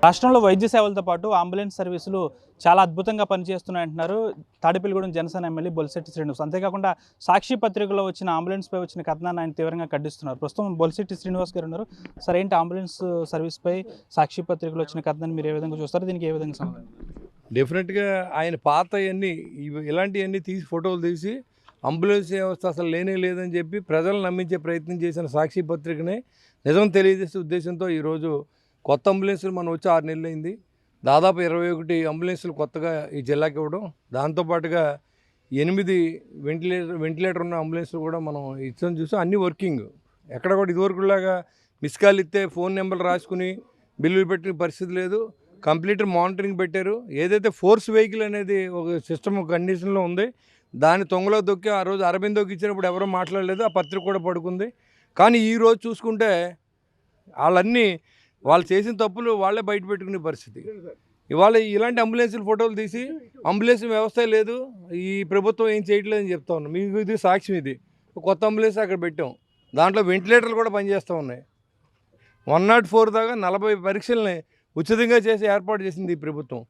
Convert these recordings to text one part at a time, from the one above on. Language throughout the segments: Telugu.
రాష్ట్రంలో వైద్య సేవలతో పాటు అంబులెన్స్ సర్వీసులు చాలా అద్భుతంగా పనిచేస్తున్నాయంటున్నారు తాడేపల్లిగూడెం జనసేన ఎమ్మెల్యే బొలిశెట్టి శ్రీనివాస్. అంతేకాకుండా సాక్షి పత్రికలో వచ్చిన అంబులెన్స్పై వచ్చిన కథనాన్ని ఆయన తీవ్రంగా ఖండిస్తున్నారు. ప్రస్తుతం బొలిశెట్టి శ్రీనివాస్ గారు ఉన్నారు. సరే, ఏంటి అంబులెన్స్ సర్వీస్పై సాక్షి పత్రికలో వచ్చిన కథనాన్ని మీరు ఏ విధంగా చూస్తారు? దీనికి ఏ విధంగా సమాధానం? డెఫినెట్గా ఆయన పాత ఇలాంటివన్నీ తీసి ఫోటోలు తీసి అంబులెన్స్ వ్యవస్థ అసలు లేనే లేదని చెప్పి ప్రజలను నమ్మించే ప్రయత్నం చేసిన సాక్షి పత్రికనే నిజం తెలియజేసే ఉద్దేశంతో ఈరోజు కొత్త అంబులెన్సులు మనం వచ్చి 6 నెలలు అయింది. దాదాపు 21 అంబులెన్సులు కొత్తగా ఈ జిల్లాకి ఇవ్వడం, దాంతోపాటుగా 8 వెంటిలేటర్ ఉన్న అంబులెన్సులు కూడా మనం ఇచ్చని చూసాం. అన్నీ వర్కింగ్. ఎక్కడ కూడా ఇదివరకులాగా మిస్ కాల్ ఇస్తే ఫోన్ నెంబర్లు రాసుకుని బిల్లులు పెట్టిన పరిస్థితి లేదు. కంప్లీట్ మానిటరింగ్ పెట్టారు. ఏదైతే ఫోర్స్ వెహికల్ అనేది ఒక సిస్టమ్ కండిషన్లో ఉంది, దాన్ని తొంగలో దొక్కి ఆ రోజు అరబిందోకి ఇచ్చినప్పుడు ఎవరూ మాట్లాడలేదు. ఆ పత్రిక కూడా పడుకుంది. కానీ ఈరోజు చూసుకుంటే వాళ్ళు చేసిన తప్పులు వాళ్ళే బయట పెట్టుకునే పరిస్థితి. ఇవాళ ఇలాంటి అంబులెన్సులు ఫోటోలు తీసి అంబులెన్స్ వ్యవస్థ లేదు, ఈ ప్రభుత్వం ఏం చేయట్లేదని చెప్తా ఉన్నాం. మీకు ఇది సాక్ష్యం. ఇది కొత్త అంబులెన్స్ అక్కడ పెట్టాం, దాంట్లో వెంటిలేటర్లు కూడా పనిచేస్తూ ఉన్నాయి. 104 దాకా 40 పరీక్షల్ని ఉచితంగా చేసి ఏర్పాటు చేసింది ఈ ప్రభుత్వం.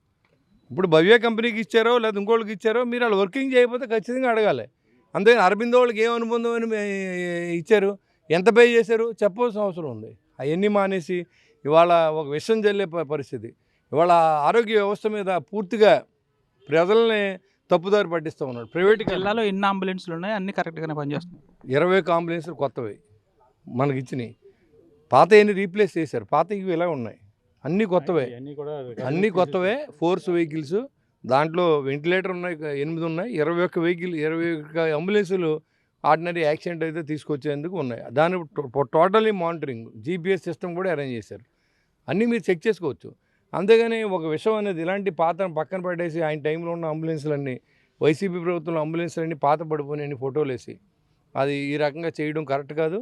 ఇప్పుడు భవ్య కంపెనీకి ఇచ్చారో లేదా ఇంకోళ్ళకి ఇచ్చారో మీరు వాళ్ళు వర్కింగ్ చేయకపోతే ఖచ్చితంగా అడగాలి. అంతే అరబిందో వాళ్ళకి ఏం అనుబంధం అని ఇచ్చారు, ఎంత పే చేశారు చెప్పవలసిన అవసరం ఉంది. అవన్నీ మానేసి ఇవాళ ఒక విషయం జల్లే పరిస్థితి. ఇవాళ ఆరోగ్య వ్యవస్థ మీద పూర్తిగా ప్రజల్ని తప్పుదారి పట్టిస్తూ ఉన్నాడు. ప్రైవేట్ జిల్లాలో ఎన్ని అంబులెన్స్లు ఉన్నాయి? అన్నీ కరెక్ట్గానే పనిచేస్తున్నాయి. 21 అంబులెన్సులు కొత్తవి మనకి ఇచ్చినాయి. పాత ఎన్ని రీప్లేస్ చేశారు. పాత ఇవి ఇలా ఉన్నాయి, అన్నీ కొత్తవే. అన్నీ కొత్తవే ఫోర్స్ వెహికల్స్. దాంట్లో వెంటిలేటర్ ఉన్నాయి, 8 ఉన్నాయి. 21 అంబులెన్సులు ఆర్డినరీ యాక్సిడెంట్ అయితే తీసుకొచ్చేందుకు ఉన్నాయి. దాని టోటలీ మానిటరింగ్ జీపీఎస్ సిస్టమ్ కూడా అరేంజ్ చేశారు. అన్నీ మీరు చెక్ చేసుకోవచ్చు. అంతేగాని ఒక విషయం అనేది ఇలాంటి పాత పక్కన పడేసి ఆయన టైంలో ఉన్న అంబులెన్స్లన్నీ, వైసీపీ ప్రభుత్వంలో అంబులెన్స్లన్నీ పాత పడిపోయినాయని ఫోటోలు వేసి అది ఈ రకంగా చేయడం కరెక్ట్ కాదు.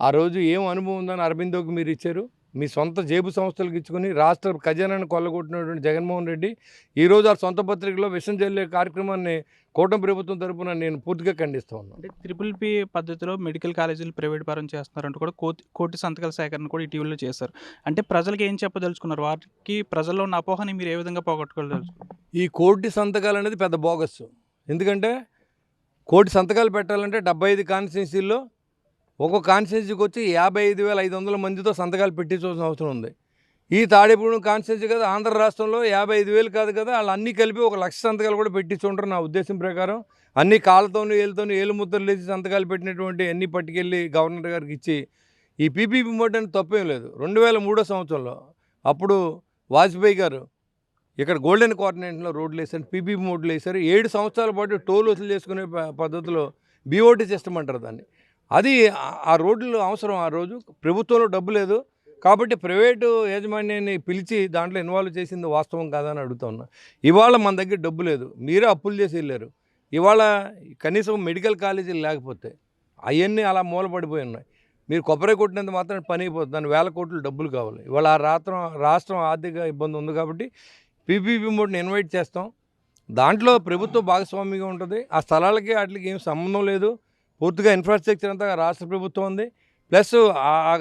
ఆ రోజు ఏం అనుభవం ఉందని అరబిందోకి మీరు ఇచ్చారు, మీ సొంత జేబు సంస్థలకు ఇచ్చుకొని రాష్ట్ర ఖజానాన్ని కొల్లగొట్టినటువంటి జగన్మోహన్ రెడ్డి ఈరోజు ఆ సొంత పత్రికలో విషం జల్లే కార్యక్రమాన్ని కూటమి ప్రభుత్వం తరఫున నేను పూర్తిగా ఖండిస్తూ ఉన్నాను. అంటే TPP పద్ధతిలో మెడికల్ కాలేజీలు ప్రైవేట్ పరం చేస్తున్నారంటూ కూడా కోటి సంతకాల సేకరణ కూడా ఇటీవల చేశారు. అంటే ప్రజలకు ఏం చెప్పదలుచుకున్నారు? వాటికి ప్రజల్లో ఉన్న అపోహని మీరు ఏ విధంగా పోగొట్టుకోదలుచుకున్నారు? ఈ కోటి సంతకాలు అనేది పెద్ద బోగస్. ఎందుకంటే కోటి సంతకాలు పెట్టాలంటే 75 కాన్స్టిట్యున్సీల్లో ఒక్కొక్క కాన్స్టిట్యున్సీకి వచ్చి 55,500 మందితో సంతకాలు పెట్టించాల్సిన అవసరం ఉంది. ఈ తాడేపల్లిగూడెం కాన్స్టిట్యున్సీ కదా, ఆంధ్ర రాష్ట్రంలో 55,000 కాదు కదా, వాళ్ళు అన్నీ కలిపి 1,00,000 సంతకాలు కూడా పెట్టించుంటారు. నా ఉద్దేశం ప్రకారం అన్ని కాళ్ళతోనూ ఏలు ముద్దలు లేచి సంతకాలు పెట్టినటువంటి అన్నీ పట్టుకెళ్ళి గవర్నర్ గారికి ఇచ్చి ఈ పీపీపీ మోడ్ అని తప్పేం లేదు. 2003 సంవత్సరంలో అప్పుడు వాజ్పేయి గారు ఇక్కడ గోల్డెన్ కోఆర్డినేషన్లో రోడ్లు వేసారు, పీపీపీ మోడ్లు వేశారు. 7 సంవత్సరాల పాటు టోల్ వసూలు చేసుకునే పద్ధతిలో బీఓటీ సిస్టమ్ అంటారు దాన్ని. అది ఆ రోడ్లు అవసరం. ఆ రోజు ప్రభుత్వంలో డబ్బు లేదు కాబట్టి ప్రైవేటు యాజమాన్యాన్ని పిలిచి దాంట్లో ఇన్వాల్వ్ చేసింది వాస్తవం కాదని అడుగుతా ఉన్నా. ఇవాళ మన దగ్గర డబ్బు లేదు, మీరే అప్పులు చేసి వెళ్ళారు. ఇవాళ కనీసం మెడికల్ కాలేజీలు లేకపోతే అవన్నీ అలా మూలపడిపోయి ఉన్నాయి. మీరు కొబ్బరి కొట్టినంత మాత్రం పని అయిపోతుంది, దాని 1000 కోట్లు డబ్బులు కావాలి. ఇవాళ రాష్ట్రం ఆర్థిక ఇబ్బంది ఉంది కాబట్టి పీపీపీ మోడ్ని ఇన్వైట్ చేస్తాం. దాంట్లో ప్రభుత్వం భాగస్వామిగా ఉంటుంది. ఆ స్థలాలకి వాటికి ఏం సంబంధం లేదు. పూర్తిగా ఇన్ఫ్రాస్ట్రక్చర్ అంతా రాష్ట్ర ప్రభుత్వం ఉంది. ప్లస్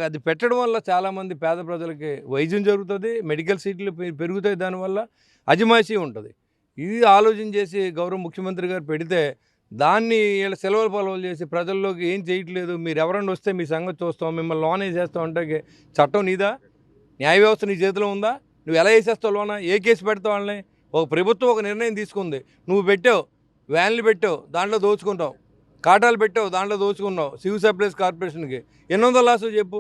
అది పెట్టడం వల్ల చాలామంది పేద ప్రజలకి వైద్యం జరుగుతుంది, మెడికల్ సీట్లు పెరుగుతాయి, దానివల్ల అజమాయిషీ ఉంటుంది. ఇది ఆలోచన చేసి గౌరవ ముఖ్యమంత్రి గారు పెడితే దాన్ని వీళ్ళ సెలవులు పొలవలు చేసి ప్రజల్లోకి ఏం చేయట్లేదు, మీరు ఎవరన్నా వస్తే మీ సంగతి చూస్తాం, మిమ్మల్ని లోన్ వేసేస్తాం అంటే చట్టం నీదా? న్యాయ వ్యవస్థ నీ చేతిలో ఉందా? నువ్వు ఎలా వేసేస్తావు లోన? ఏ కేసు పెడతావు వాళ్ళని? ఒక ప్రభుత్వం ఒక నిర్ణయం తీసుకుంది, నువ్వు పెట్టావు, వ్యాన్లు పెట్టావు, దాంట్లో దోచుకుంటావు, కాటాలు పెట్టావు, దాంట్లో దోచుకున్నావు. సివిల్ సప్లైస్ కార్పొరేషన్కి 800 లాసు చెప్పు.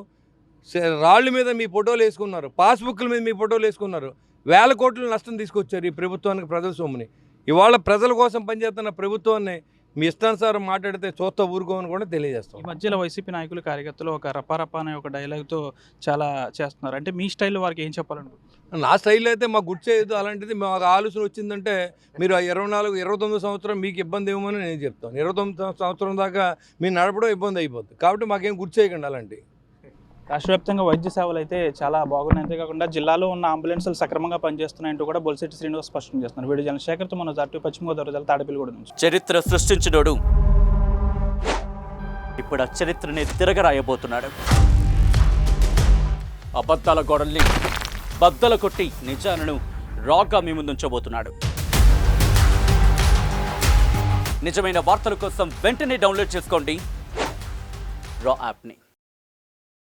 రాళ్ళ మీద మీ ఫోటోలు వేసుకున్నారు, పాస్బుక్ల మీద మీ ఫోటోలు వేసుకున్నారు, 1000 కోట్ల నష్టం తీసుకొచ్చారు ఈ ప్రభుత్వానికి, ప్రజల సొమ్ముని. ఇవాళ ప్రజల కోసం పనిచేస్తున్న ప్రభుత్వాన్ని మీ ఇష్టానుసారం మాట్లాడితే చూస్తా ఊరుకోమని కూడా తెలియజేస్తాం. ఈ మధ్యలో వైసీపీ నాయకులు కార్యకర్తలు ఒక రపారపా అనే ఒక డైలాగ్తో చాలా చేస్తున్నారు. అంటే మీ స్టైల్లో వారికి ఏం చెప్పాలనుకుంటున్నారు? నా స్టైల్లో అయితే మాకు గుర్తు చేయదు. అలాంటిది మాకు ఆలోచన వచ్చిందంటే మీరు 29 సంవత్సరం మీకు ఇబ్బంది ఏమని నేను చెప్తాను. 29 సంవత్సరం దాకా మీరు నడపడం ఇబ్బంది అయిపోతుంది కాబట్టి మాకేం గుర్తు చేయకండి. అలాంటి రాష్ట్ర వ్యాప్తంగా వైద్య సేవలు అయితే చాలా బాగున్నాయి. అంతేకాకుండా జిల్లాలో ఉన్న అంబులెన్సులు సక్రమంగా పనిచేస్తున్నాయంటూ కూడా బొలిశెట్టి శ్రీనివాస్ స్పష్టం చేస్తున్నారు. వీడియో జర్నలిస్ట్ శేఖర్తో మన జాతీయ పశ్చిమ గోదావరి జిల్లా తాడేపల్లిగూడెం నుంచి. చరిత్ర సృష్టించినోడు ఇప్పుడు ఆ చరిత్రని తిరగరాయబోతున్నాడు. అబద్ధాల గోడల్ని బద్దలు కొట్టి నిజాలను రాగా మీ ముందుంచబోతున్నాడు. నిజమైన వార్తల కోసం వెంటనే డౌన్లోడ్ చేసుకోండి రా యాప్ని.